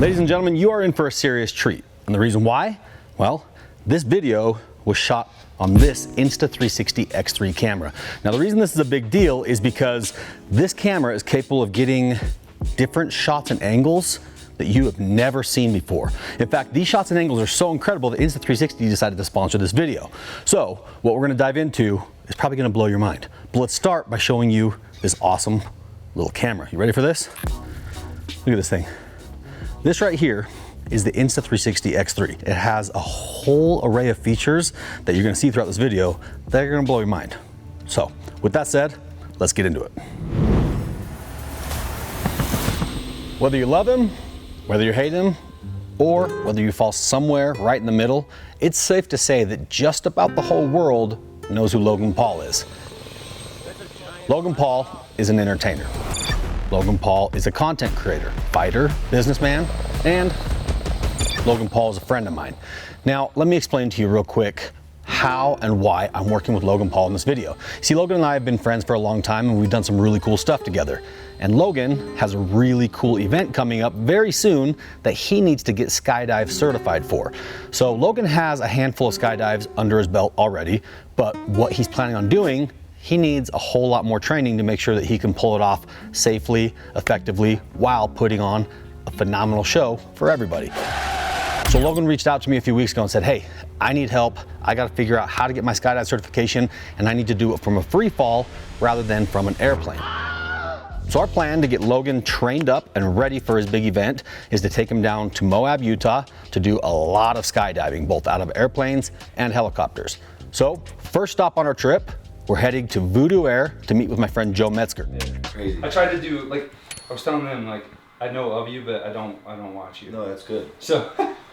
Ladies and gentlemen, you are in for a serious treat. And the reason why? Well, this video was shot on this Insta360 X3 camera. Now, the reason this is a big deal is because this camera is capable of getting different shots and angles that you have never seen before. In fact, these shots and angles are so incredible that Insta360 decided to sponsor this video. So what we're gonna dive into is probably gonna blow your mind. But let's start by showing you this awesome little camera. You ready for this? Look at this thing. This right here is the Insta360 X3. It has a whole array of features that you're gonna see throughout this video that are gonna blow your mind. So with that said, let's get into it. Whether you love him, whether you hate him, or whether you fall somewhere right in the middle, it's safe to say that just about the whole world knows who Logan Paul is. Logan Paul is an entertainer. Logan Paul is a content creator, fighter, businessman, and Logan Paul is a friend of mine. Now, let me explain to you real quick how and why I'm working with Logan Paul in this video. See, Logan and I have been friends for a long time and we've done some really cool stuff together. And Logan has a really cool event coming up very soon that he needs to get skydive certified for. So Logan has a handful of skydives under his belt already, but what he's planning on doing, he needs a whole lot more training to make sure that he can pull it off safely, effectively, while putting on a phenomenal show for everybody. So Logan reached out to me a few weeks ago and said, hey, I need help. I got to figure out how to get my skydive certification, and I need to do it from a free fall rather than from an airplane. So our plan to get Logan trained up and ready for his big event is to take him down to Moab, Utah to do a lot of skydiving, both out of airplanes and helicopters. So first stop on our trip, we're heading to Voodoo Air to meet with my friend Joe Metzger. Yeah, crazy. I tried to do, like, I was telling them, like, I know of you, but I don't watch you. No, that's good. So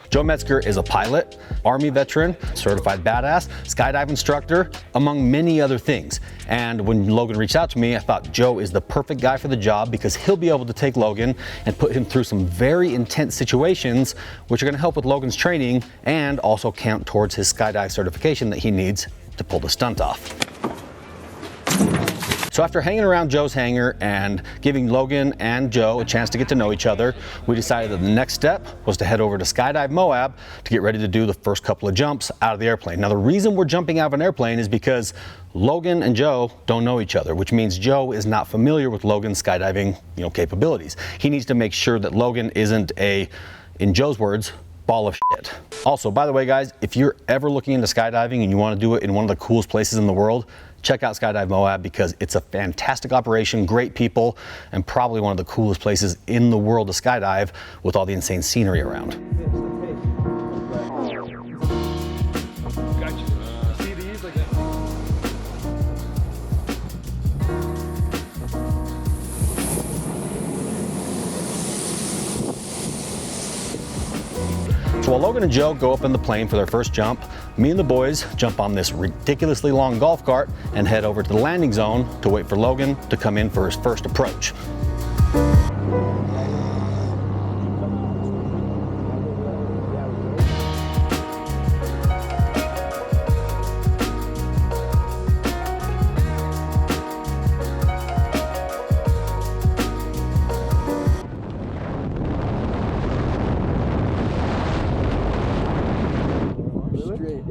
Joe Metzger is a pilot, Army veteran, certified badass, skydive instructor, among many other things. And when Logan reached out to me, I thought Joe is the perfect guy for the job because he'll be able to take Logan and put him through some very intense situations, which are gonna help with Logan's training and also count towards his skydive certification that he needs to pull the stunt off. So after hanging around Joe's hangar and giving Logan and Joe a chance to get to know each other, we decided that the next step was to head over to Skydive Moab to get ready to do the first couple of jumps out of the airplane. Now, the reason we're jumping out of an airplane is because Logan and Joe don't know each other, which means Joe is not familiar with Logan's skydiving, capabilities. He needs to make sure that Logan isn't a, in Joe's words, ball of shit. Also, by the way, guys, if you're ever looking into skydiving and you want to do it in one of the coolest places in the world, check out Skydive Moab because it's a fantastic operation, great people, and probably one of the coolest places in the world to skydive with all the insane scenery around. So while Logan and Joe go up in the plane for their first jump, me and the boys jump on this ridiculously long golf cart and head over to the landing zone to wait for Logan to come in for his first approach.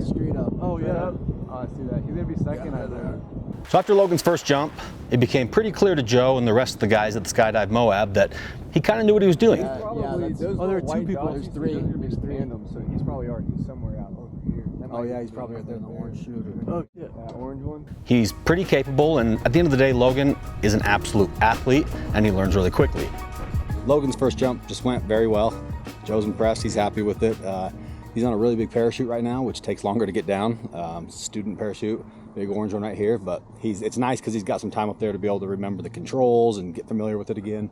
Straight up. Oh yeah. Oh, I see that. He's gonna be second, I think. So after Logan's first jump, it became pretty clear to Joe and the rest of the guys at the Skydive Moab that he kind of knew what he was doing. Yeah, there are two people. There's three in them, so he's probably already somewhere out over here. Oh yeah, he's probably right there in the orange shooter. Oh yeah, that orange one. He's pretty capable, and at the end of the day, Logan is an absolute athlete, and he learns really quickly. Logan's first jump just went very well. Joe's impressed. He's happy with it. He's on a really big parachute right now, which takes longer to get down. Student parachute, big orange one right here, but it's nice because he's got some time up there to be able to remember the controls and get familiar with it again.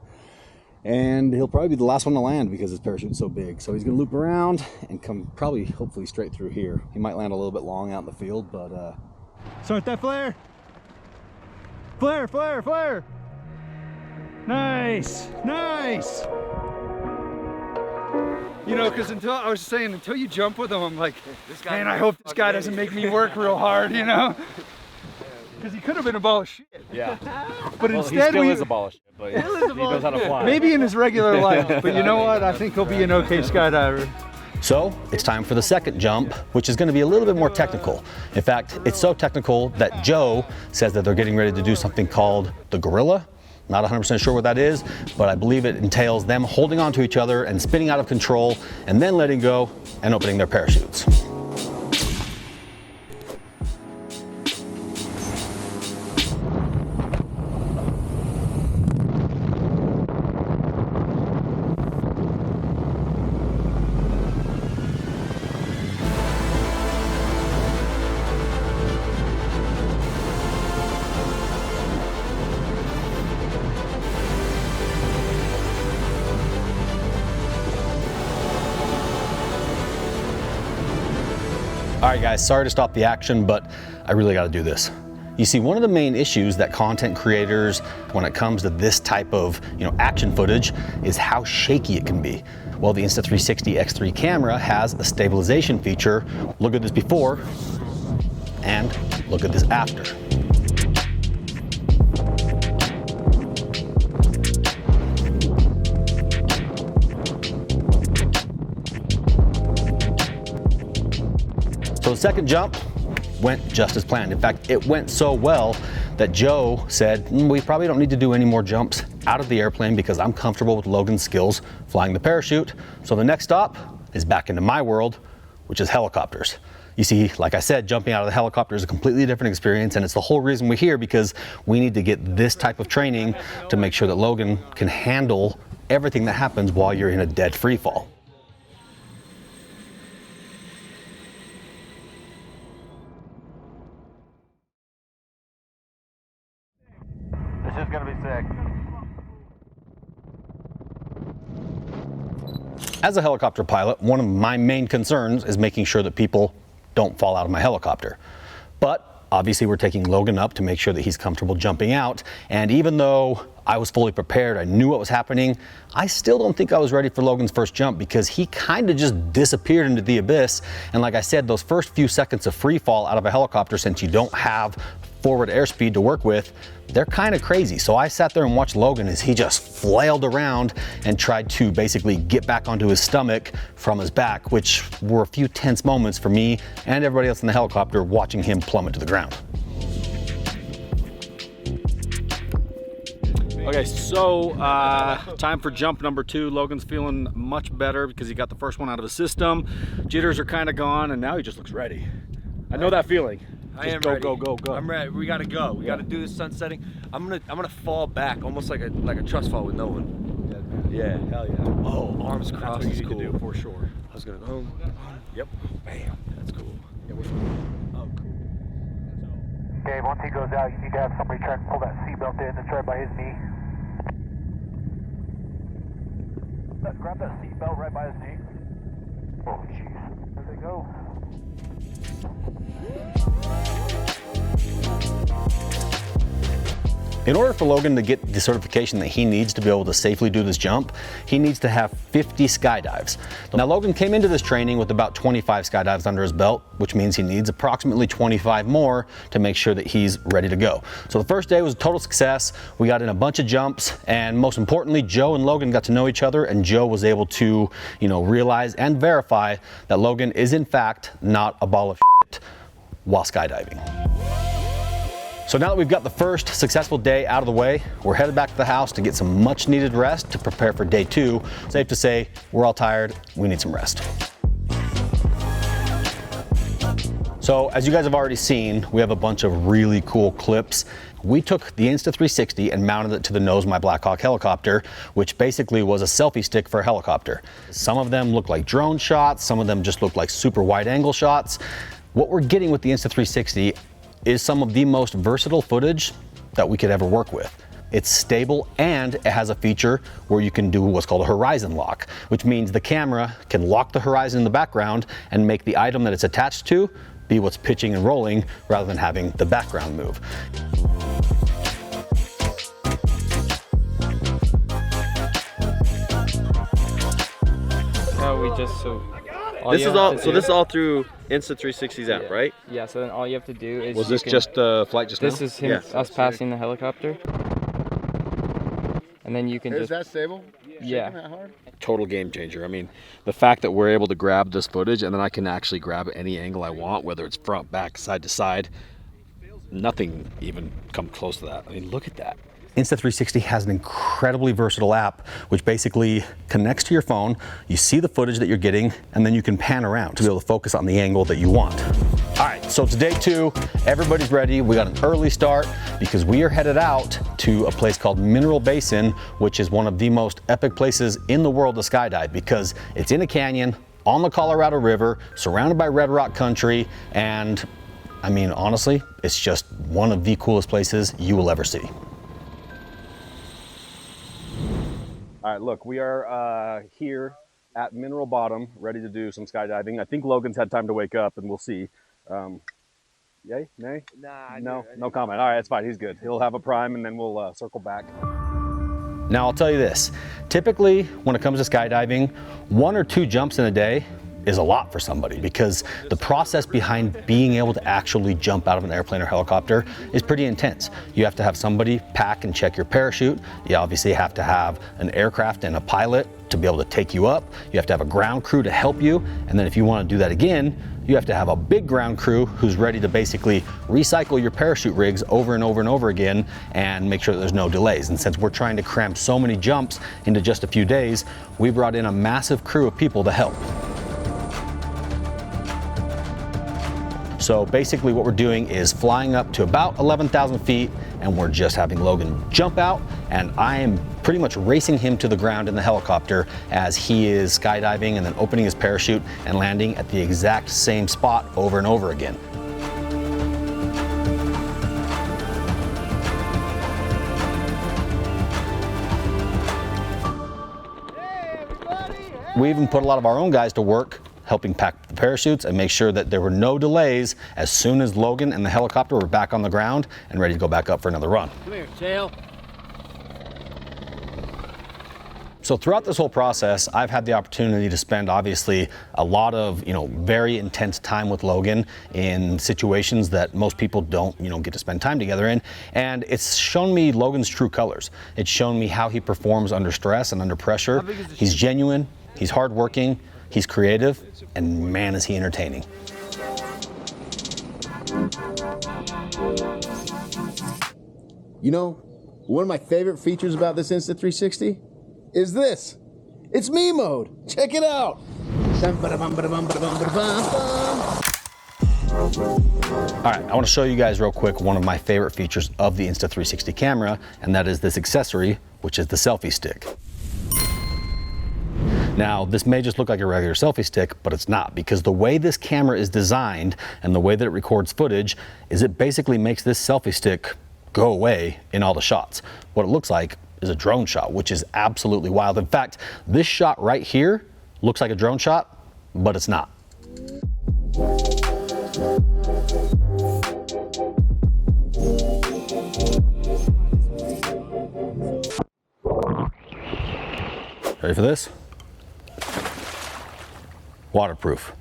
And he'll probably be the last one to land because his parachute's so big. So he's gonna loop around and come probably, hopefully straight through here. He might land a little bit long out in the field, but start that flare. Flare, flare, flare. Nice, nice. You know, because until you jump with him, I'm like, man, I hope this guy doesn't make me work real hard, you know? Because he could have been a ball of shit. Yeah. But Well, instead he still is a ball of shit, but he knows how to fly. maybe in his regular life, but you know what? I think he'll be an okay skydiver. So it's time for the second jump, which is going to be a little bit more technical. In fact, it's so technical that Joe says that they're getting ready to do something called the gorilla. Not 100% sure what that is, but I believe it entails them holding on to each other and spinning out of control and then letting go and opening their parachutes. All right guys, sorry to stop the action, but I really gotta do this. You see, one of the main issues that content creators, when it comes to this type of action footage, is how shaky it can be. Well, the Insta360 X3 camera has a stabilization feature. Look at this before, and look at this after. So the second jump went just as planned. In fact, it went so well that Joe said, we probably don't need to do any more jumps out of the airplane because I'm comfortable with Logan's skills flying the parachute. So the next stop is back into my world, which is helicopters. You see, like I said, jumping out of the helicopter is a completely different experience, and it's the whole reason we're here, because we need to get this type of training to make sure that Logan can handle everything that happens while you're in a dead free fall. This is gonna be sick. As a helicopter pilot, one of my main concerns is making sure that people don't fall out of my helicopter. But obviously we're taking Logan up to make sure that he's comfortable jumping out. And even though I was fully prepared, I knew what was happening, I still don't think I was ready for Logan's first jump because he kind of just disappeared into the abyss. And like I said, those first few seconds of free fall out of a helicopter, since you don't have forward airspeed to work with, they're kind of crazy. So I sat there and watched Logan as he just flailed around and tried to basically get back onto his stomach from his back, which were a few tense moments for me and everybody else in the helicopter watching him plummet to the ground. Okay, so time for jump number 2. Logan's feeling much better because he got the first one out of his system. Jitters are kind of gone, and now he just looks ready. I know that feeling. I am go, ready. go. I'm ready. We gotta go. We gotta do this sunsetting. I'm gonna fall back, almost like a trust fall with no one. Yeah. Hell yeah. Oh, arms That's crossed what is you cool. need to do for sure. I was gonna go. Yep. Bam. That's cool. Yeah, Oh, cool. Dave, once he goes out, you need to have somebody try and pull that seatbelt in that's right by his knee. Grab that seatbelt right by his knee. Oh, jeez. There they go. In order for Logan to get the certification that he needs to be able to safely do this jump, he needs to have 50 skydives. Now Logan came into this training with about 25 skydives under his belt, which means he needs approximately 25 more to make sure that he's ready to go. So the first day was a total success. We got in a bunch of jumps, and most importantly, Joe and Logan got to know each other, and Joe was able to, realize and verify that Logan is in fact not a ball of shit while skydiving. So now that we've got the first successful day out of the way, we're headed back to the house to get some much needed rest to prepare for day 2. Safe to say, we're all tired, we need some rest. So as you guys have already seen, we have a bunch of really cool clips. We took the Insta360 and mounted it to the nose of my Blackhawk helicopter, which basically was a selfie stick for a helicopter. Some of them look like drone shots, some of them just look like super wide angle shots. What we're getting with the Insta360 is some of the most versatile footage that we could ever work with. It's stable, and it has a feature where you can do what's called a horizon lock, which means the camera can lock the horizon in the background and make the item that it's attached to be what's pitching and rolling rather than having the background move. Oh, we just so. This is all. So this is all through Insta360's app, right? Yeah. So then all you have to do is. Was this just flight just now? This is him, us passing the helicopter. And then you can Is just. that stable? Yeah. That hard? Total game changer. I mean, the fact that we're able to grab this footage and then I can actually grab any angle I want, whether it's front, back, side to side, nothing even comes close to that. I mean, look at that. Insta360 has an incredibly versatile app which basically connects to your phone. You see the footage that you're getting, and then you can pan around to be able to focus on the angle that you want. All right, so it's day 2. Everybody's ready. We got an early start because we are headed out to a place called Mineral Basin, which is one of the most epic places in the world to skydive because it's in a canyon on the Colorado River, surrounded by red rock country, and I mean, honestly, it's just one of the coolest places you will ever see. All right, look, we are here at Mineral Bottom, ready to do some skydiving. I think Logan's had time to wake up, and we'll see. Yay? Nay? Nah, no comment. All right, that's fine. He's good. He'll have a prime, and then we'll circle back. Now, I'll tell you this. Typically, when it comes to skydiving, 1 or 2 jumps in a day is a lot for somebody because the process behind being able to actually jump out of an airplane or helicopter is pretty intense. You have to have somebody pack and check your parachute. You obviously have to have an aircraft and a pilot to be able to take you up. You have to have a ground crew to help you. And then if you want to do that again, you have to have a big ground crew who's ready to basically recycle your parachute rigs over and over and over again and make sure that there's no delays. And since we're trying to cram so many jumps into just a few days, we brought in a massive crew of people to help. So basically what we're doing is flying up to about 11,000 feet and we're just having Logan jump out, and I am pretty much racing him to the ground in the helicopter as he is skydiving and then opening his parachute and landing at the exact same spot over and over again. We even put a lot of our own guys to work helping pack the parachutes and make sure that there were no delays as soon as Logan and the helicopter were back on the ground and ready to go back up for another run. Come here, tail. So throughout this whole process, I've had the opportunity to spend obviously a lot of, very intense time with Logan in situations that most people don't, get to spend time together in. And it's shown me Logan's true colors. It's shown me how he performs under stress and under pressure. He's genuine, he's hardworking, he's creative, and man, is he entertaining. One of my favorite features about this Insta360 is this. It's me mode. Check it out. All right, I want to show you guys real quick one of my favorite features of the Insta360 camera, and that is this accessory, which is the selfie stick. Now, this may just look like a regular selfie stick, but it's not, because the way this camera is designed and the way that it records footage is it basically makes this selfie stick go away in all the shots. What it looks like is a drone shot, which is absolutely wild. In fact, this shot right here looks like a drone shot, but it's not. Ready for this? Waterproof.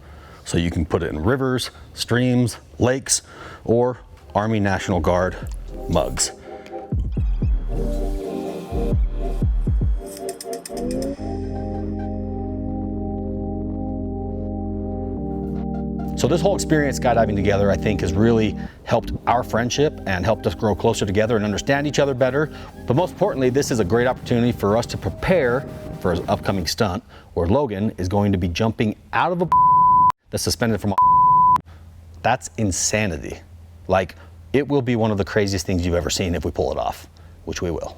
So you can put it in rivers, streams, lakes, or Army National Guard mugs. So this whole experience skydiving together, I think, has really helped our friendship and helped us grow closer together and understand each other better. But most importantly, this is a great opportunity for us to prepare for his upcoming stunt, where Logan is going to be jumping out of a that's suspended from a. That's insanity. Like, it will be one of the craziest things you've ever seen if we pull it off, which we will.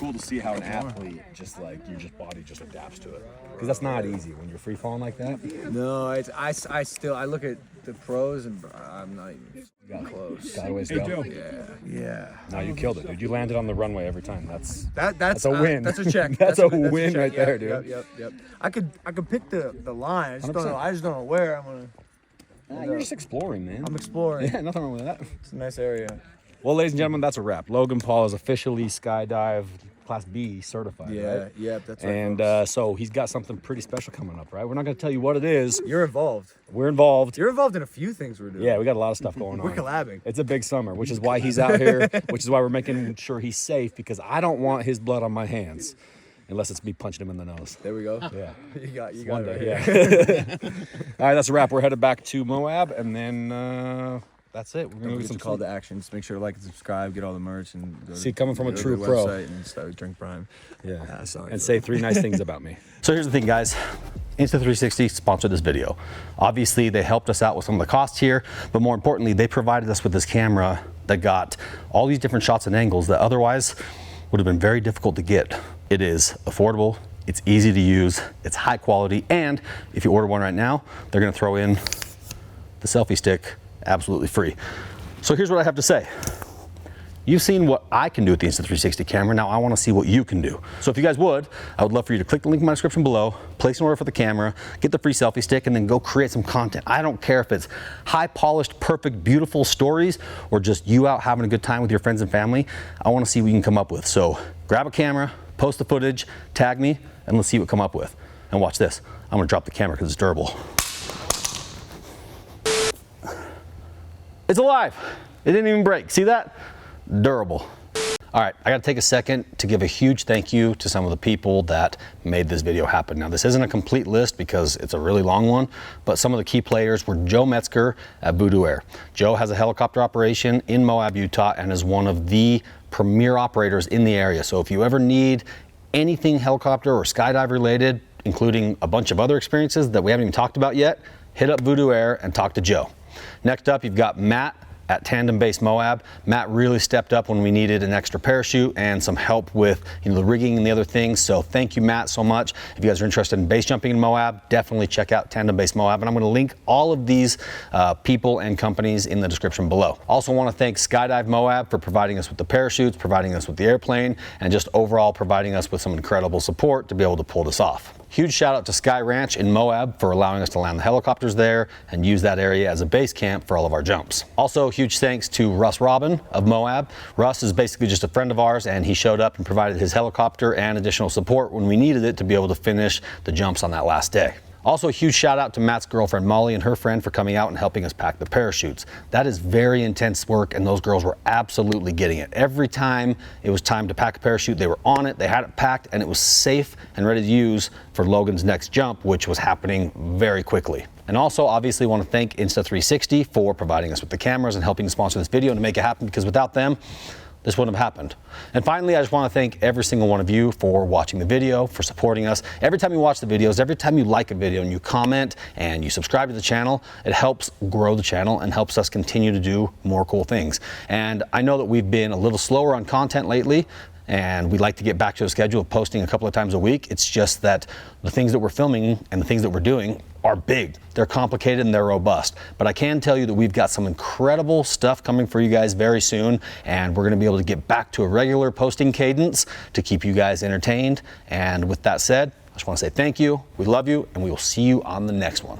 cool to see how an athlete just like your body just adapts to it, because that's not easy when you're free falling like that. No, I look at the pros and I'm not even close. Got a ways to go. Yeah. No, you killed it, dude. You landed on the runway every time. That's That's a win. That's a check. That's a that's win check. right there, dude. Yep. I could pick the line. I just don't 100%. know. I just don't know where I'm gonna. You're just exploring, man. I'm exploring. Yeah, nothing wrong with that. It's a nice area. Well, ladies and gentlemen, that's a wrap. Logan Paul is officially skydive Class B certified, right? Yeah, that's right. And so he's got something pretty special coming up, right? We're not going to tell you what it is. You're involved. We're involved. You're involved in a few things we're doing. Yeah, we got a lot of stuff going on. We're collabing. It's a big summer, which is why he's out here, which is why we're making sure he's safe, because I don't want his blood on my hands. Unless it's me punching him in the nose. There we go. Yeah. You got One it. day, yeah. All right, that's a wrap. We're headed back to Moab, and then that's it. We're gonna do some call to action. Just make sure to like and subscribe, get all the merch, and go See, coming from a go to true the pro. website and start with Drink Prime. Yeah. Sorry, And say 3 nice things about me. So here's the thing, guys. Insta360 sponsored this video. Obviously, they helped us out with some of the costs here, but more importantly, they provided us with this camera that got all these different shots and angles that otherwise would have been very difficult to get. It is affordable, it's easy to use, it's high quality, and if you order one right now, they're gonna throw in the selfie stick absolutely free. So here's what I have to say. You've seen what I can do with the Insta360 camera. Now I want to see what you can do. So if you guys would, I would love for you to click the link in my description below, place an order for the camera, get the free selfie stick, and then go create some content. I don't care if it's high polished, perfect, beautiful stories, or just you out having a good time with your friends and family. I want to see what you can come up with. So grab a camera, post the footage, tag me, and let's see what we come up with. And watch this. I'm gonna drop the camera because it's durable. It's alive. It didn't even break. See that? Durable. All right, I gotta take a second to give a huge thank you to some of the people that made this video happen. Now, this isn't a complete list because it's a really long one, but some of the key players were Joe Metzger at Voodoo Air. Joe has a helicopter operation in Moab, Utah, and is one of the premier operators in the area. So if you ever need anything helicopter or skydive related, including a bunch of other experiences that we haven't even talked about yet, hit up Voodoo Air and talk to Joe. Next up, you've got Matt at Tandem Base Moab. Matt really stepped up when we needed an extra parachute and some help with the rigging and the other things. So thank you, Matt, so much. If you guys are interested in base jumping in Moab, definitely check out Tandem Base Moab. And I'm gonna link all of these people and companies in the description below. Also wanna thank Skydive Moab for providing us with the parachutes, providing us with the airplane, and just overall providing us with some incredible support to be able to pull this off. Huge shout out to Sky Ranch in Moab for allowing us to land the helicopters there and use that area as a base camp for all of our jumps. Also, huge thanks to Russ Robin of Moab. Russ is basically just a friend of ours, and he showed up and provided his helicopter and additional support when we needed it to be able to finish the jumps on that last day. Also, a huge shout out to Matt's girlfriend Molly and her friend for coming out and helping us pack the parachutes. That is very intense work, and those girls were absolutely getting it. Every time it was time to pack a parachute, they were on it, they had it packed, and it was safe and ready to use for Logan's next jump, which was happening very quickly. And also, obviously, want to thank Insta360 for providing us with the cameras and helping sponsor this video and to make it happen, because without them, this wouldn't have happened. And finally, I just want to thank every single one of you for watching the video, for supporting us. Every time you watch the videos, every time you like a video and you comment and you subscribe to the channel, it helps grow the channel and helps us continue to do more cool things. And I know that we've been a little slower on content lately, and we'd like to get back to a schedule of posting a couple of times a week. It's just that the things that we're filming and the things that we're doing are big. They're complicated and they're robust. But I can tell you that we've got some incredible stuff coming for you guys very soon, and we're gonna be able to get back to a regular posting cadence to keep you guys entertained. And with that said, I just wanna say thank you, we love you, and we will see you on the next one.